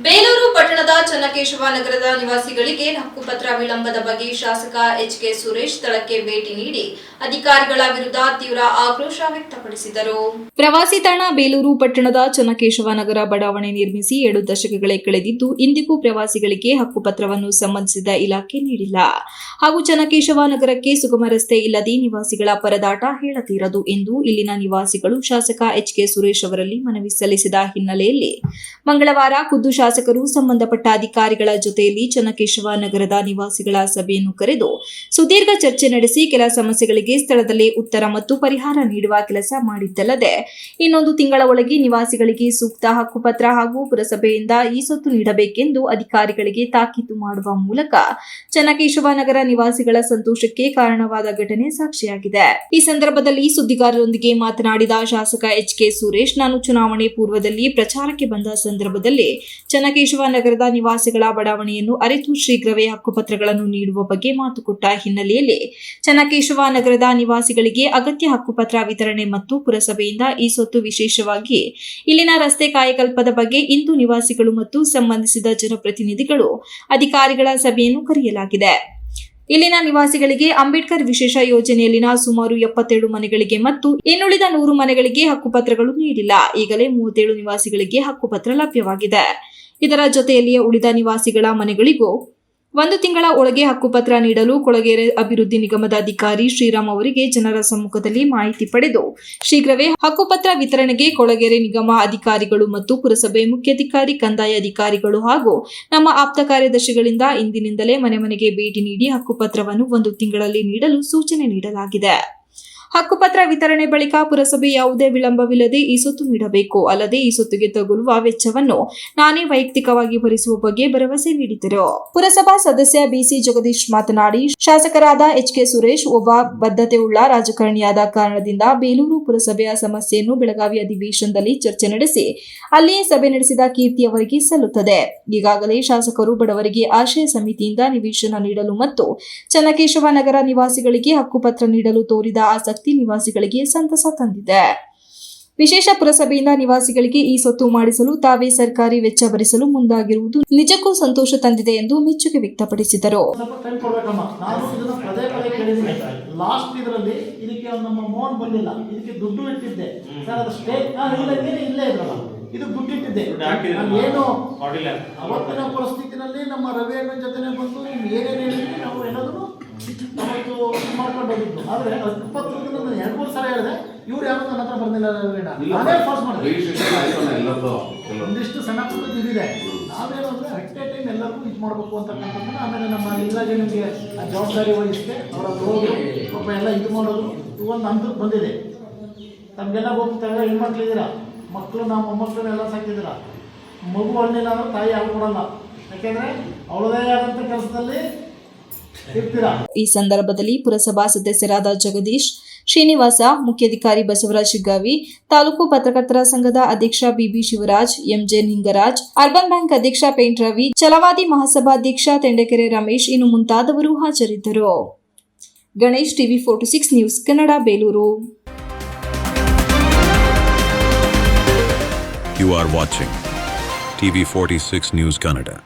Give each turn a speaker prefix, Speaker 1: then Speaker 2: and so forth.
Speaker 1: ಬೇಲೂರು ಪಟ್ಟಣದ ಚನ್ನಕೇಶವ ನಗರದ ನಿವಾಸಿಗಳಿಗೆ ಹಕ್ಕುಪತ್ರ ವಿಳಂಬದ ಬಗ್ಗೆ ಶಾಸಕ ಎಚ್.ಕೆ. ಸುರೇಶ್ ಸ್ಥಳಕ್ಕೆ ಭೇಟಿ ನೀಡಿ ಅಧಿಕಾರಿಗಳ ವಿರುದ್ಧ ತೀವ್ರ ಆಕ್ರೋಶ ವ್ಯಕ್ತಪಡಿಸಿದರು. ಪ್ರವಾಸಿ ತಾಣ ಬೇಲೂರು ಪಟ್ಟಣದ ಚನ್ನಕೇಶವ ನಗರ ಬಡಾವಣೆ ನಿರ್ಮಿಸಿ 7 ದಶಕಗಳೇ ಕಳೆದಿದ್ದು ಇಂದಿಗೂ ಪ್ರವಾಸಿಗಳಿಗೆ ಹಕ್ಕುಪತ್ರವನ್ನು ಸಂಬಂಧಿಸಿದ ಇಲಾಖೆ ನೀಡಿಲ್ಲ ಹಾಗೂ ಚನ್ನಕೇಶವ ನಗರಕ್ಕೆ ಸುಗಮ ರಸ್ತೆ ಇಲ್ಲದೆ ನಿವಾಸಿಗಳ ಪರದಾಟ ಹೇಳತೀರದು ಎಂದು ಇಲ್ಲಿನ ನಿವಾಸಿಗಳು ಶಾಸಕ ಎಚ್.ಕೆ. ಸುರೇಶ್ ಅವರಲ್ಲಿ ಮನವಿ ಸಲ್ಲಿಸಿದ ಹಿನ್ನೆಲೆಯಲ್ಲಿ ಮಂಗಳವಾರ ಖುದ್ದು ಶಾಸಕರು ಸಂಬಂಧಪಟ್ಟ ಅಧಿಕಾರಿಗಳ ಜೊತೆಯಲ್ಲಿ ಚನ್ನಕೇಶವ ನಗರದ ನಿವಾಸಿಗಳ ಸಭೆಯನ್ನು ಕರೆದು ಸುದೀರ್ಘ ಚರ್ಚೆ ನಡೆಸಿ ಕೆಲ ಸಮಸ್ಯೆಗಳಿಗೆ ಸ್ಥಳದಲ್ಲೇ ಉತ್ತರ ಮತ್ತು ಪರಿಹಾರ ನೀಡುವ ಕೆಲಸ ಮಾಡಿದ್ದಲ್ಲದೆ ಇನ್ನೊಂದು ತಿಂಗಳ ಒಳಗೆ ನಿವಾಸಿಗಳಿಗೆ ಸೂಕ್ತ ಹಕ್ಕುಪತ್ರ ಹಾಗೂ ಪುರಸಭೆಯಿಂದ ಈ ಸೊತ್ತು ನೀಡಬೇಕೆಂದು ಅಧಿಕಾರಿಗಳಿಗೆ ತಾಕೀತು ಮಾಡುವ ಮೂಲಕ ಚನ್ನಕೇಶವ ನಗರ ನಿವಾಸಿಗಳ ಸಂತೋಷಕ್ಕೆ ಕಾರಣವಾದ ಘಟನೆ ಸಾಕ್ಷಿಯಾಗಿದೆ. ಈ ಸಂದರ್ಭದಲ್ಲಿ ಸುದ್ದಿಗಾರರೊಂದಿಗೆ ಮಾತನಾಡಿದ ಶಾಸಕ ಎಚ್.ಕೆ. ಸುರೇಶ್, ನಾನು ಚುನಾವಣೆ ಪೂರ್ವದಲ್ಲಿ ಪ್ರಚಾರಕ್ಕೆ ಬಂದ ಸಂದರ್ಭದಲ್ಲಿ ಚನ್ನಕೇಶವ ನಗರದ ನಿವಾಸಿಗಳ ಬಡಾವಣೆಯನ್ನು ಅರಿತು ಶೀಘ್ರವೇ ಹಕ್ಕುಪತ್ರಗಳನ್ನು ನೀಡುವ ಬಗ್ಗೆ ಮಾತು ಕೊಟ್ಟ ಹಿನ್ನೆಲೆಯಲ್ಲಿ ಚನ್ನಕೇಶವ ನಗರದ ನಿವಾಸಿಗಳಿಗೆ ಅಗತ್ಯ ಹಕ್ಕುಪತ್ರ ವಿತರಣೆ ಮತ್ತು ಪುರಸಭೆಯಿಂದ ಈ ಸೊತ್ತು ವಿಶೇಷವಾಗಿ ಇಲ್ಲಿನ ರಸ್ತೆ ಕಾಯಕಲ್ಪದ ಬಗ್ಗೆ ಇಂದು ನಿವಾಸಿಗಳು ಮತ್ತು ಸಂಬಂಧಿಸಿದ ಜನಪ್ರತಿನಿಧಿಗಳು ಅಧಿಕಾರಿಗಳ ಸಭೆಯನ್ನು ಕರೆಯಲಾಗಿದೆ. ಇಲ್ಲಿನ ನಿವಾಸಿಗಳಿಗೆ ಅಂಬೇಡ್ಕರ್ ವಿಶೇಷ ಯೋಜನೆಯಲ್ಲಿನ ಸುಮಾರು 77 ಮನೆಗಳಿಗೆ ಮತ್ತು ಇನ್ನುಳಿದ 100 ಮನೆಗಳಿಗೆ ಹಕ್ಕುಪತ್ರಗಳು ನೀಡಿಲ್ಲ. ಈಗಲೇ 37 ನಿವಾಸಿಗಳಿಗೆ ಹಕ್ಕುಪತ್ರ ಲಭ್ಯವಾಗಿದೆ. ಇದರ ಜೊತೆಯಲ್ಲಿಯೇ ಉಳಿದ ನಿವಾಸಿಗಳ ಮನೆಗಳಿಗೂ 1 ತಿಂಗಳ ಒಳಗೆ ಹಕ್ಕುಪತ್ರ ನೀಡಲು ಕೊಳಗೇರೆ ಅಭಿವೃದ್ಧಿ ನಿಗಮದ ಅಧಿಕಾರಿ ಶ್ರೀರಾಮ್ ಅವರಿಗೆ ಜನರ ಸಮ್ಮುಖದಲ್ಲಿ ಮಾಹಿತಿ ಪಡೆದು ಶೀಘ್ರವೇ ಹಕ್ಕುಪತ್ರ ವಿತರಣೆಗೆ ಕೊಳಗೇರೆ ನಿಗಮ ಅಧಿಕಾರಿಗಳು ಮತ್ತು ಪುರಸಭೆ ಮುಖ್ಯಾಧಿಕಾರಿ, ಕಂದಾಯ ಅಧಿಕಾರಿಗಳು ಹಾಗೂ ನಮ್ಮ ಆಪ್ತ ಕಾರ್ಯದರ್ಶಿಗಳಿಂದ ಇಂದಿನಿಂದಲೇ ಮನೆ ಮನೆಗೆ ಭೇಟಿ ನೀಡಿ ಹಕ್ಕುಪತ್ರವನ್ನು 1 ತಿಂಗಳಲ್ಲಿ ನೀಡಲು ಸೂಚನೆ ನೀಡಲಾಗಿದೆ. ಹಕ್ಕುಪತ್ರ ವಿತರಣೆ ಬಳಿಕ ಪುರಸಭೆ ಯಾವುದೇ ವಿಳಂಬವಿಲ್ಲದೆ ಈ ಸೊತ್ತು ನೀಡಬೇಕು. ಅಲ್ಲದೆ ಈ ಸೊತ್ತಿಗೆ ತಗುಲುವ ವೆಚ್ಚವನ್ನು ನಾನೇ ವೈಯಕ್ತಿಕವಾಗಿ ಭರಿಸುವ ಬಗ್ಗೆ ಭರವಸೆ ನೀಡಿದರು. ಪುರಸಭಾ ಸದಸ್ಯ ಬಿಸಿ ಜಗದೀಶ್ ಮಾತನಾಡಿ, ಶಾಸಕರಾದ ಎಚ್.ಕೆ. ಸುರೇಶ್ ಒಬ್ಬ ಬದ್ಧತೆಯುಳ್ಳ ರಾಜಕಾರಣಿಯಾದ ಕಾರಣದಿಂದ ಬೇಲೂರು ಪುರಸಭೆಯ ಸಮಸ್ಯೆಯನ್ನು ಬೆಳಗಾವಿ ಅಧಿವೇಶನದಲ್ಲಿ ಚರ್ಚೆ ನಡೆಸಿ ಅಲ್ಲಿಯೇ ಸಭೆ ನಡೆಸಿದ ಕೀರ್ತಿ ಅವರಿಗೆ ಸಲ್ಲುತ್ತದೆ. ಈಗಾಗಲೇ ಶಾಸಕರು ಬಡವರಿಗೆ ಆಶ್ರಯ ಸಮಿತಿಯಿಂದ ನಿವೇಶನ ನೀಡಲು ಮತ್ತು ಚನ್ನಕೇಶವ ನಗರ ನಿವಾಸಿಗಳಿಗೆ ಹಕ್ಕುಪತ್ರ ನೀಡಲು ತೋರಿದ ಆಸಕ್ತಿ ನಿವಾಸಿಗಳಿಗೆ ಸಂತಸ ತಂದಿದೆ. ವಿಶೇಷ ಪುರಸಭೆಯಿಂದ ನಿವಾಸಿಗಳಿಗೆ ಈ ಸೊತ್ತು ಮಾಡಿಸಲು ತಾವೇ ಸರ್ಕಾರಿ ವೆಚ್ಚ ಭರಿಸಲು ಮುಂದಾಗಿರುವುದು ನಿಜಕ್ಕೂ ಸಂತೋಷ ತಂದಿದೆ ಎಂದು ಮೆಚ್ಚುಗೆ ವ್ಯಕ್ತಪಡಿಸಿದರು.
Speaker 2: ಲಾಸ್ಟ್ ಇದರಲ್ಲಿ ಇದಕ್ಕೆ ನಮ್ಮ ಮೋಹನ್ ಬಂದಿಲ್ಲ, ಇದಕ್ಕೆ ದುಡ್ಡು ಇಟ್ಟಿದ್ದೆ ಸರ್, ಅದು ಸ್ಟೇಟ್ ಇಲ್ಲೇ ಇದ್ರಲ್ಲ, ಇದು ದುಡ್ಡು ಇಟ್ಟಿದ್ದೆ. ಏನು ಅವತ್ತಿನ ಪರಿಸ್ಥಿತಿನಲ್ಲಿ ನಮ್ಮ ರವಿಯಣ್ಣ ಜೊತೆ ಬಂದು ಏನೇನು ಹೇಳಿದ್ರೆ ನಾವು ಏನಾದರೂ ಅವತ್ತು ಮಾಡ್ಕೊಂಡು ಹೋಗಿದ್ದು. ಆದರೆ ಹಕ್ಕುಪತ್ರದಿಂದ 2-3 ಸಲ ಹೇಳಿದೆ, ಇವ್ರು ಯಾರು ನನ್ನ ಹತ್ರ ಬಂದಿಲ್ಲ. ನಾನೇ ಫೋರ್ಸ್ ಮಾಡಿದೆ, ಒಂದಿಷ್ಟು ಸಣ್ಣ ಪುಟ್ಟ ಇದಿದೆ. ನಾವೇನು ಅಂದರೆ ಅಟ್ ಎ ಟೈಮ್ ಎಲ್ಲರಿಗೂ ಇದು ಮಾಡಬೇಕು ಅಂತಕ್ಕಂಥದ್ದು. ಆಮೇಲೆ ನಮ್ಮ ನಿಮಗೆ ಜವಾಬ್ದಾರಿ ವಹಿಸಿದೆ, ಅವರಲ್ಲಿ ಹೋಗಿ ಪಾಪ ಎಲ್ಲ ಇದು ಮಾಡೋದು ಒಂದು ಹಂತಕ್ಕೆ ಬಂದಿದೆ. ತಮಗೆಲ್ಲ ಗೊತ್ತಾಗ ಹೆಣ್ಮಕ್ಳಿದ್ದೀರ, ಮಕ್ಕಳು ನಾವು ಮೊಮ್ಮಕ್ಕಳನ್ನೆಲ್ಲ ಸಾಕಿದ್ದೀರ. ಮಗು ಹಣ್ಣಿಲ್ಲ ಅಂದ್ರೆ ತಾಯಿ ಹಾಲು ಕೊಡಲ್ಲ, ಯಾಕೆಂದರೆ ಅವಳದೇ ಆದಂಥ ಕೆಲಸದಲ್ಲಿ ಇರ್ತೀರಾ.
Speaker 1: ಈ ಸಂದರ್ಭದಲ್ಲಿ ಪುರಸಭಾ ಸದಸ್ಯರಾದ ಜಗದೀಶ್, ಶ್ರೀನಿವಾಸ, ಮುಖ್ಯಾಧಿಕಾರಿ ಬಸವರಾಜ್ ಶಿಗ್ಗಾವಿ, ತಾಲೂಕು ಪತ್ರಕರ್ತರ ಸಂಘದ ಅಧ್ಯಕ್ಷ B B Shivaraj, M J Ningaraj, urban bank ಅಧ್ಯಕ್ಷ ಪೇಂಟ್ ರವಿ, ಛಲವಾದಿ ಮಹಾಸಭಾಧ್ಯಕ್ಷ ತೆಂಡಕೆರೆ ರಮೇಶ್ ಇನ್ನು ಮುಂತಾದವರು ಹಾಜರಿದ್ದರು. Ganesh, TV 46 news Kannada, Belur.
Speaker 3: You are watching TV 46 News Kannada.